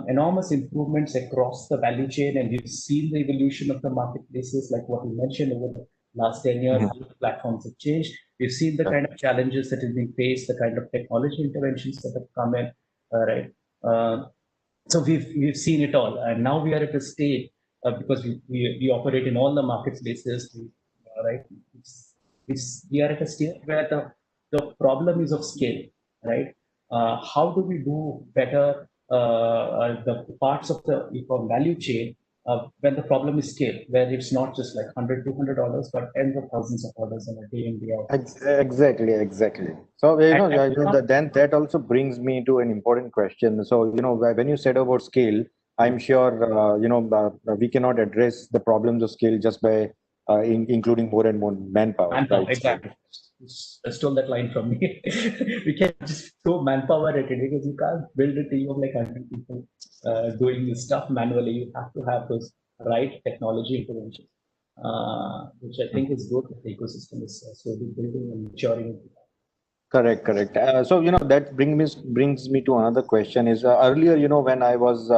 enormous improvements across the value chain. And we've seen the evolution of the marketplaces, like what you mentioned over the last 10 years, how the platforms have changed. We've seen the kind of challenges that have been faced, the kind of technology interventions that have come in, right? So we've seen it all, and now we are at a stage because we operate in all the marketplaces, right? We are at a stage where the problem is of scale, right? How do we do better the parts of the value chain when the problem is scale, where it's not just like $100, $200, but tens of thousands of orders in a day in, day out. Exactly. So, then that also brings me to an important question. So, when you said about scale, I'm sure, we cannot address the problems of scale just by including more and more manpower. Right? Exactly. Stole that line from me. We can't just throw manpower at it because you can't build a team of like 100 people doing this stuff manually. You have to have those right technology interventions, which I think is good. The ecosystem is slowly building and maturing. Correct. So, that brings me to another question is earlier, when I was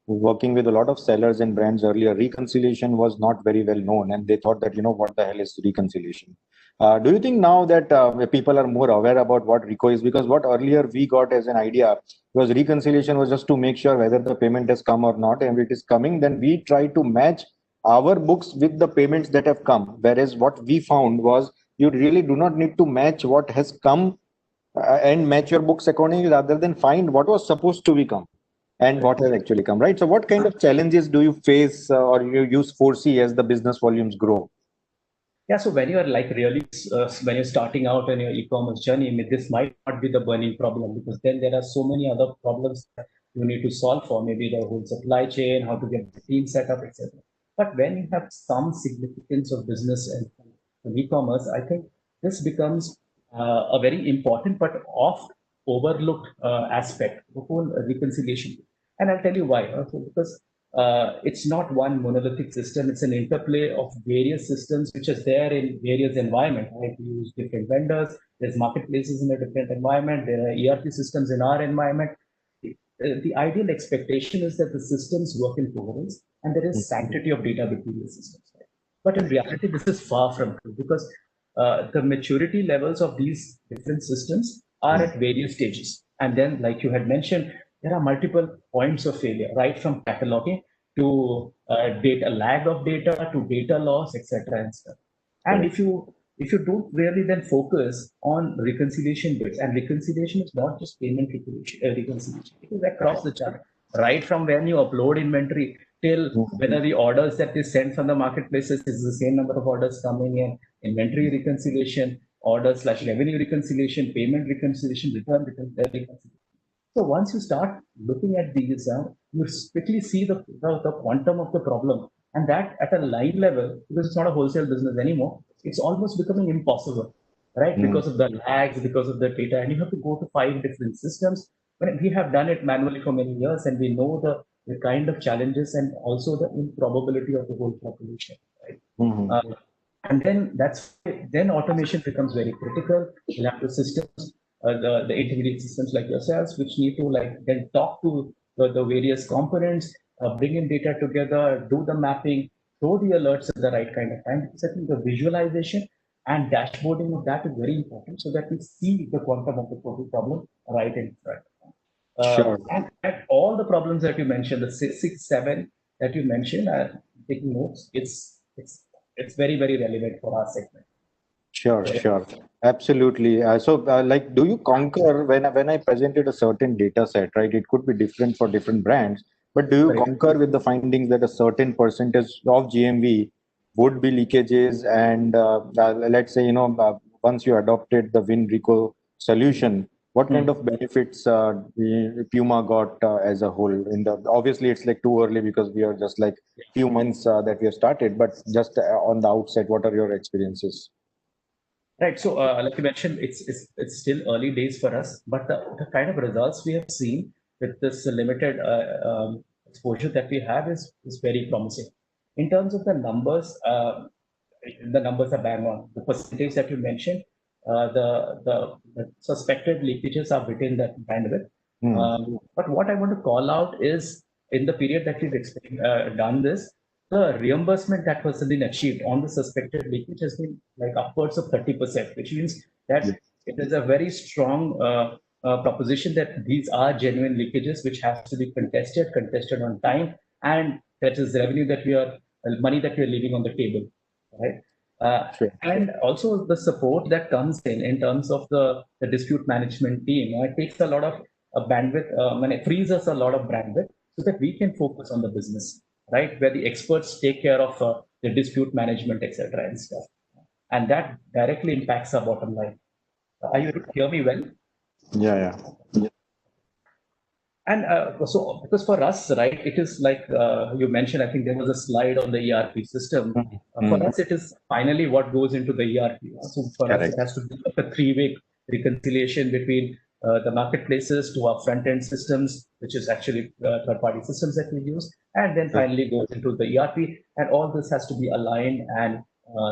working with a lot of sellers and brands earlier, reconciliation was not very well known, and they thought that, what the hell is reconciliation? Do you think now that people are more aware about what RECO is? Because what earlier we got as an idea was reconciliation was just to make sure whether the payment has come or not, and if it is coming, then we try to match our books with the payments that have come. Whereas what we found was you really do not need to match what has come and match your books accordingly, rather than find what was supposed to become and what has actually come, right? So what kind of challenges do you face or you foresee as the business volumes grow? Yeah, so when you are like really, when you're starting out on your e-commerce journey, I mean, this might not be the burning problem, because then there are so many other problems that you need to solve for, maybe the whole supply chain, how to get the team set up, etc. But when you have some significance of business and e-commerce, I think this becomes a very important but oft overlooked aspect, the whole reconciliation. And I'll tell you why. Okay, because it's not one monolithic system. It's an interplay of various systems which is there in various environments. Right? We use different vendors. There's marketplaces in a different environment. There are ERP systems in our environment. The ideal expectation is that the systems work in coherence and there is sanctity of data between the systems. Right? But in reality, this is far from true because the maturity levels of these different systems are at various stages. And then, like you had mentioned, there are multiple points of failure, right from cataloging to data lag of data to data loss, etc. and stuff. And if you don't really then focus on reconciliation bits, and reconciliation is not just payment reconciliation, it is across the chart, right from when you upload inventory till whether the orders that they send from the marketplaces is the same number of orders coming in, inventory reconciliation, order slash revenue reconciliation, payment reconciliation, return reconciliation. So once you start looking at these, you quickly see the quantum of the problem. And that at a line level, because it's not a wholesale business anymore, it's almost becoming impossible, right? Because of the lags, because of the data, and you have to go to 5 different systems. But we have done it manually for many years, and we know the kind of challenges and also the improbability of the whole population, right? And then automation becomes very critical. You'll have the systems, the integrated systems like yourselves, which need to like then talk to the various components, bring in data together, do the mapping, throw the alerts at the right kind of time. Because I think the visualization and dashboarding of that is very important so that we see the quantum of the total problem right in front. Sure. And all the problems that you mentioned, the six, seven that you mentioned, taking notes, it's very, very relevant for our segment. Sure. Absolutely. Like, do you concur when I presented a certain data set, right? It could be different for different brands, but do you Correct. concur with the findings that a certain percentage of GMV would be leakages? And let's say, once you adopted the WinReco solution, what kind of benefits Puma got as a whole? Obviously, it's like too early because we are just like few months that we have started, but just on the outset, what are your experiences? Right. So, like you mentioned, it's still early days for us, but the kind of results we have seen with this limited exposure that we have is very promising. In terms of the numbers are bang on. The percentage that you mentioned, the suspected leakages are within that bandwidth. But what I want to call out is in the period that we've done this, the reimbursement that was been achieved on the suspected leakage has been like upwards of 30%, which means that it is a very strong proposition that these are genuine leakages, which has to be contested on time, and that is revenue that money that we are leaving on the table, right? And also the support that comes in terms of the dispute management team. It takes a lot of bandwidth, and it frees us a lot of bandwidth so that we can focus on the business, right? Where the experts take care of the dispute management, etc. and stuff. And that directly impacts our bottom line. Are you able to hear me well? Yeah. And so, because for us, right, it is like you mentioned, I think there was a slide on the ERP system. For us, it is finally what goes into the ERP. So for us, it has to be like a three-way reconciliation between the marketplaces to our front-end systems, which is actually third-party systems that we use, and then finally goes into the ERP. And all this has to be aligned and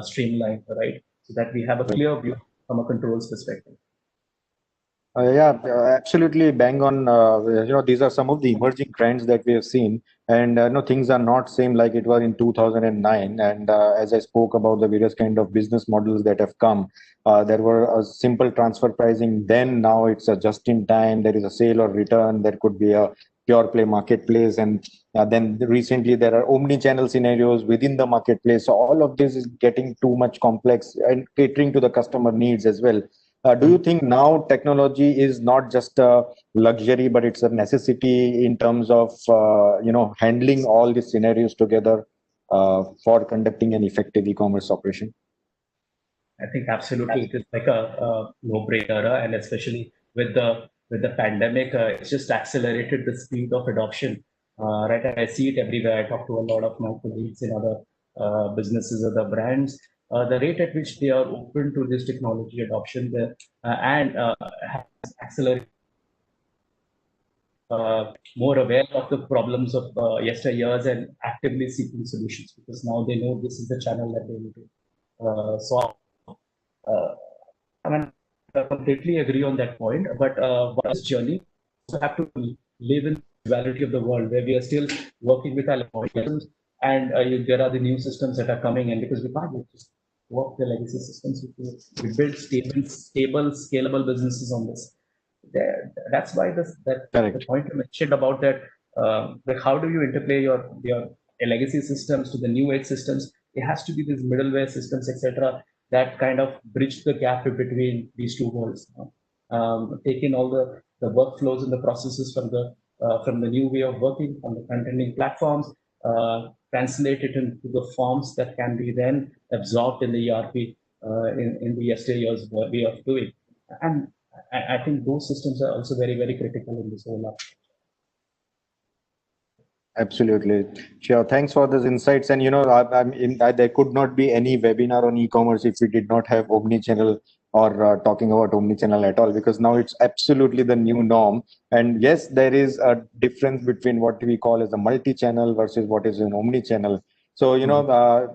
streamlined, right, so that we have a clear view from a controls perspective. Absolutely bang on. These are some of the emerging trends that we have seen, and things are not same like it was in 2009. And as I spoke about the various kind of business models that have come, there were a simple transfer pricing. Then now it's a just in time. There is a sale or return. There could be a pure play marketplace, and then recently there are omni-channel scenarios within the marketplace. So all of this is getting too much complex and catering to the customer needs as well. Do you think now technology is not just a luxury, but it's a necessity in terms of handling all these scenarios together for conducting an effective e-commerce operation? I think absolutely it is like a no-brainer, and especially with the pandemic, it's just accelerated the speed of adoption. Right, I see it everywhere. I talk to a lot of my colleagues in other businesses, other brands. The rate at which they are open to this technology adoption and has accelerated. More aware of the problems of yesteryears and actively seeking solutions because now they know this is the channel that they need to solve. I mean, I completely agree on that point. But what is journey? We also have to live in the duality of the world where we are still working with our algorithms and there are the new systems that are coming in, because we can't just work the legacy systems. We build stable, scalable businesses on this. That's why the Correct. point you mentioned about that, like how do you interplay your legacy systems to the new age systems? It has to be these middleware systems, etc., that kind of bridge the gap between these two worlds. Take in all the workflows and the processes from the new way of working on the front-ending platforms, translate it into the forms that can be then absorbed in the ERP, in the yesteryear's way of doing. And I think those systems are also very, very critical in this whole aspect. Absolutely. Sure. Thanks for those insights. And there could not be any webinar on e-commerce if we did not have omnichannel or talking about omnichannel at all, because now it's absolutely the new norm. And yes, there is a difference between what we call as a multi-channel versus what is an omnichannel. So,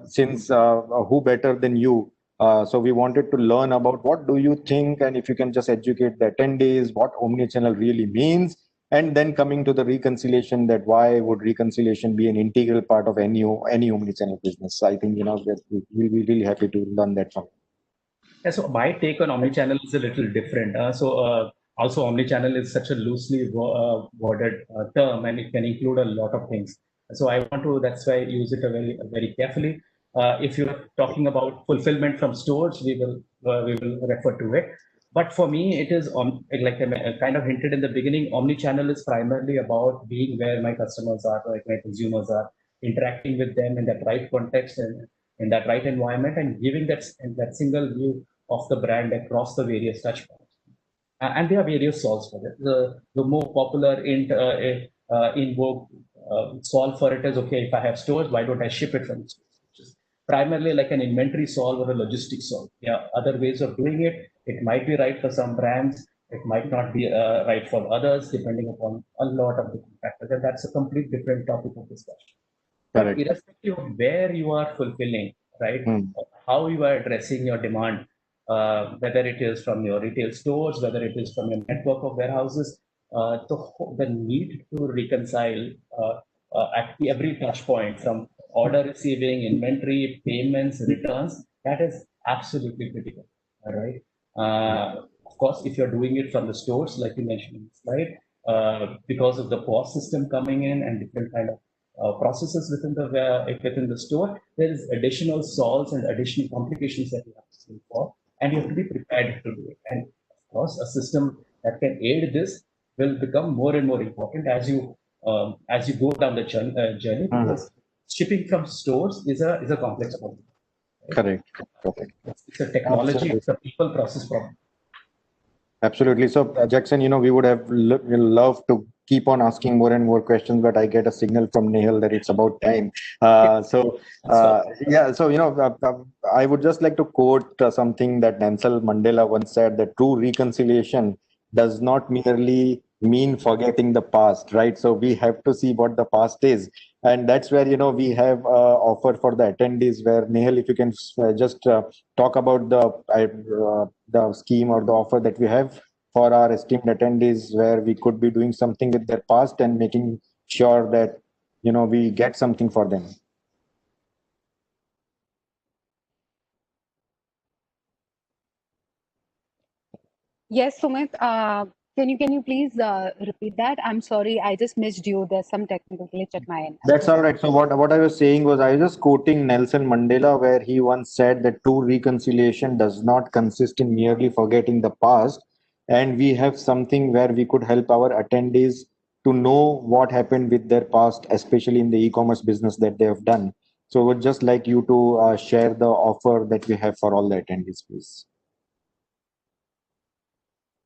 since who better than you? So we wanted to learn about what do you think, and if you can just educate the attendees what omnichannel really means, and then coming to the reconciliation, that why would reconciliation be an integral part of any omnichannel business. I think that we'll be really happy to learn that from. Yeah, so my take on omnichannel is a little different. Also, omnichannel is such a loosely worded term, and it can include a lot of things. So I want to, that's why I use it very carefully. If you're talking about fulfillment from stores, we will refer to it. But for me, it is on, like I kind of hinted in the beginning, omnichannel is primarily about being where my customers are, like my consumers are, interacting with them in that right context and in that right environment, and giving that single view of the brand across the various touch points. And there are various solves for it. The more popular in vogue solve for it is, okay, if I have stores, why don't I ship it from the stores? Which is primarily like an inventory solve or a logistics solve. Yeah, other ways of doing it. It might be right for some brands. It might not be right for others, depending upon a lot of different factors. And that's a complete different topic of discussion. But Correct. irrespective of where you are fulfilling, right, Mm. how you are addressing your demand, whether it is from your retail stores, whether it is from your network of warehouses, the need to reconcile at every touch point, from order receiving, inventory, payments, returns, that is absolutely critical. All right. Of course, if you're doing it from the stores, like you mentioned in the slide, because of the POS system coming in and different kind of processes within the store, there is additional solves and additional complications that you have to solve for, and you have to be prepared to do it. And of course, a system that can aid this will become more and more important as you go down the journey, Mhm. because shipping from stores is a complex problem. Right? Correct. Correct. It's a technology, Absolutely. it's a people process problem. Absolutely. So, Jackson, we would have loved to keep on asking more and more questions, but I get a signal from Nehal that it's about time. Yeah. So, I would just like to quote something that Nelson Mandela once said, that true reconciliation does not merely mean forgetting the past, right? So we have to see what the past is. And that's where, we have offer for the attendees where, Nehal, if you can just talk about the scheme or the offer that we have for our esteemed attendees, where we could be doing something with their past and making sure that we get something for them. Yes, Sumit. Can you please repeat that? I'm sorry, I just missed you. There's some technical glitch at my end. That's all right. So what I was saying was, I was just quoting Nelson Mandela, where he once said that true reconciliation does not consist in merely forgetting the past, and we have something where we could help our attendees to know what happened with their past, especially in the e-commerce business that they have done. So would just like you to share the offer that we have for all the attendees, please.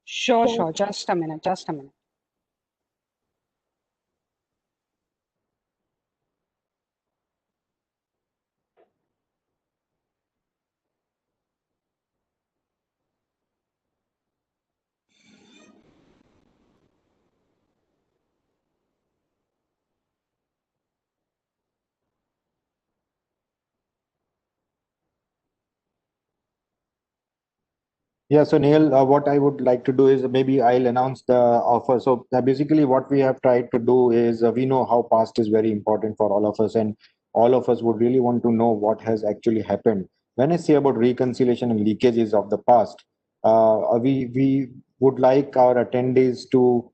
Sure, sure. Just a minute. Just a minute. Yeah, so Neil, what I would like to do is maybe I'll announce the offer. So basically, what we have tried to do is we know how past is very important for all of us, and all of us would really want to know what has actually happened. When I say about reconciliation and leakages of the past, we would like our attendees to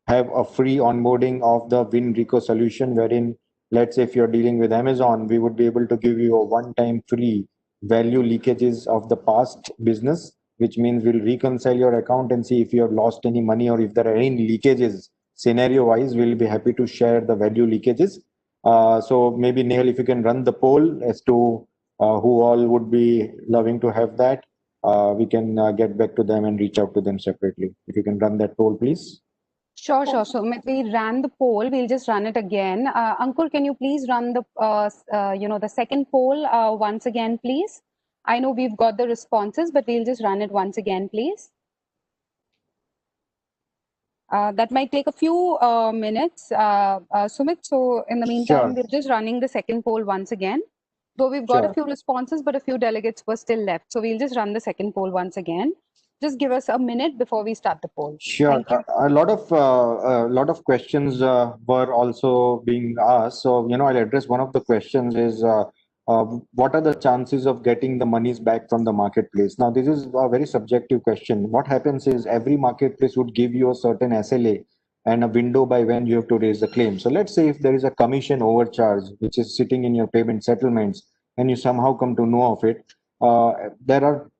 have a free onboarding of the WinReco solution, wherein, let's say, if you're dealing with Amazon, we would be able to give you a one-time free value leakages of the past business, which means we'll reconcile your account and see if you have lost any money or if there are any leakages. Scenario-wise, we'll be happy to share the value leakages. So maybe, Neil, if you can run the poll as to who all would be loving to have that, we can get back to them and reach out to them separately. If you can run that poll, please. Sure, sure. So we ran the poll. We'll just run it again. Ankur, can you please run the the second poll once again, please? I know we've got the responses, but we'll just run it once again, please. That might take a few minutes, Sumit. So in the meantime, we're just running the second poll once again. Though we've got a few responses, but a few delegates were still left. So we'll just run the second poll once again. Just give us a minute before we start the poll. Sure. A lot of questions were also being asked. So, I'll address one of the questions is what are the chances of getting the monies back from the marketplace? Now, this is a very subjective question. What happens is every marketplace would give you a certain SLA and a window by when you have to raise the claim. So let's say if there is a commission overcharge, which is sitting in your payment settlements, and you somehow come to know of it, there are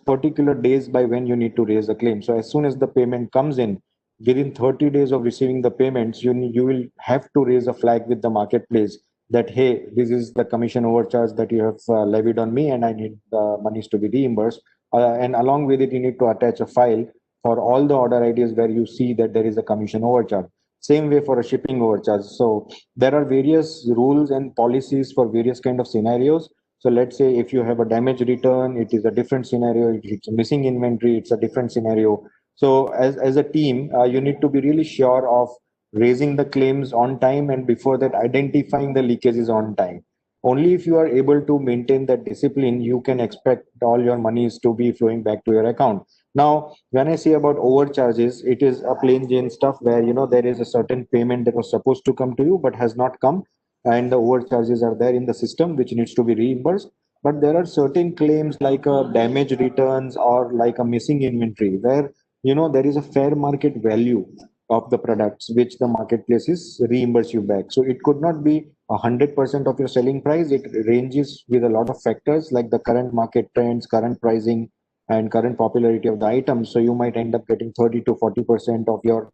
particular days by when you need to raise a claim. So as soon as the payment comes in, within 30 days of receiving the payments, you will have to raise a flag with the marketplace that, hey, this is the commission overcharge that you have levied on me, and I need the monies to be reimbursed. And along with it, you need to attach a file for all the order IDs where you see that there is a commission overcharge. Same way for a shipping overcharge. So there are various rules and policies for various kind of scenarios. So let's say if you have a damage return, it is a different scenario. If it's a missing inventory, it's a different scenario. So as a team, you need to be really sure of raising the claims on time, and before that, identifying the leakages on time. Only if you are able to maintain that discipline, you can expect all your monies to be flowing back to your account. Now, when I say about overcharges, it is a plain Jane stuff where, there is a certain payment that was supposed to come to you but has not come, and the overcharges are there in the system which needs to be reimbursed. But there are certain claims like damage returns or like a missing inventory where, there is a fair market value of the products which the marketplaces reimburse you back. So it could not be 100% of your selling price. It ranges with a lot of factors like the current market trends, current pricing, and current popularity of the items. So you might end up getting 30 to 40% of your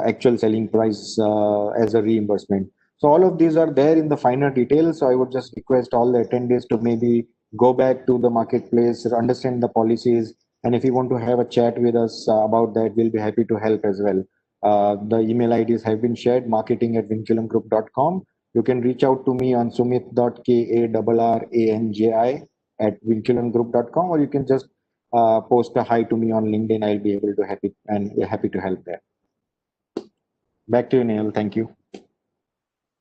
actual selling price as a reimbursement. So all of these are there in the finer details. So I would just request all the attendees to maybe go back to the marketplace, understand the policies, and if you want to have a chat with us about that, we'll be happy to help as well. The email IDs have been shared, marketing@vinculumgroup.com. You can reach out to me on sumit.karranji@vinculumgroup.com, or you can just post a hi to me on LinkedIn. I'll be able to happy to help there. Back to you, Neil. Thank you.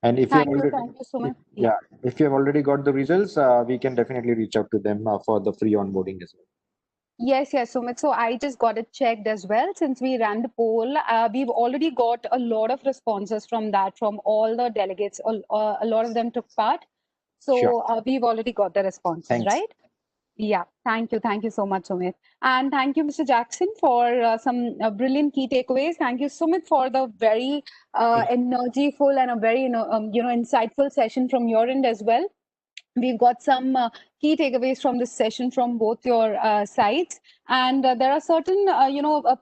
And if thank you so much. Yeah, if you have already got the results, we can definitely reach out to them for the free onboarding as well. Yes, Sumit. So I just got it checked as well. Since we ran the poll, we've already got a lot of responses from that, from all the delegates. A lot of them took part. So sure. We've already got the responses, thanks. Right? Yeah, thank you. Thank you so much, Sumit. And thank you, Mr. Jackson, for some brilliant key takeaways. Thank you, Sumit, for the very energyful and a very insightful session from your end as well. We've got some key takeaways from this session from both your sides, and there are certain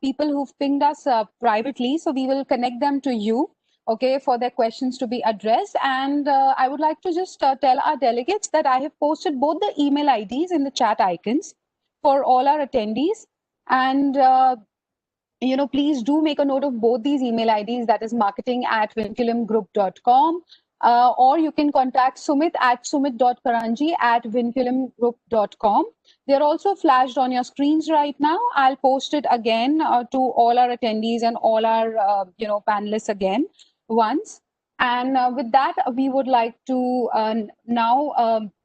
people who've pinged us privately, so we will connect them to you, okay, for their questions to be addressed. And I would like to just tell our delegates that I have posted both the email IDs in the chat icons for all our attendees, and please do make a note of both these email IDs, that is marketing@vinculumgroup.com, or you can contact Sumit at sumit.karanji@vinculumgroup.com. They're also flashed on your screens right now. I'll post it again to all our attendees and all our panelists again once. And with that, we would like to now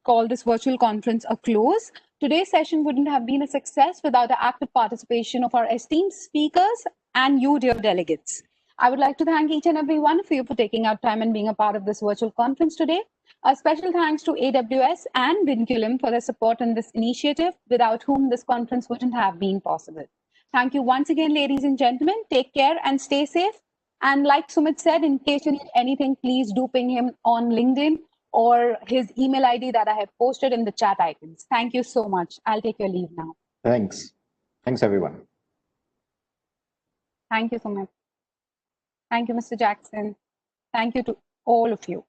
call this virtual conference a close. Today's session wouldn't have been a success without the active participation of our esteemed speakers and you, dear delegates. I would like to thank each and every one of you for taking out time and being a part of this virtual conference today. A special thanks to AWS and Vinculum for their support in this initiative, without whom this conference wouldn't have been possible. Thank you once again, ladies and gentlemen. Take care and stay safe. And like Sumit said, in case you need anything, please do ping him on LinkedIn or his email ID that I have posted in the chat icons. Thank you so much. I'll take your leave now. Thanks. Thanks, everyone. Thank you so much. Thank you, Mr. Jackson. Thank you to all of you.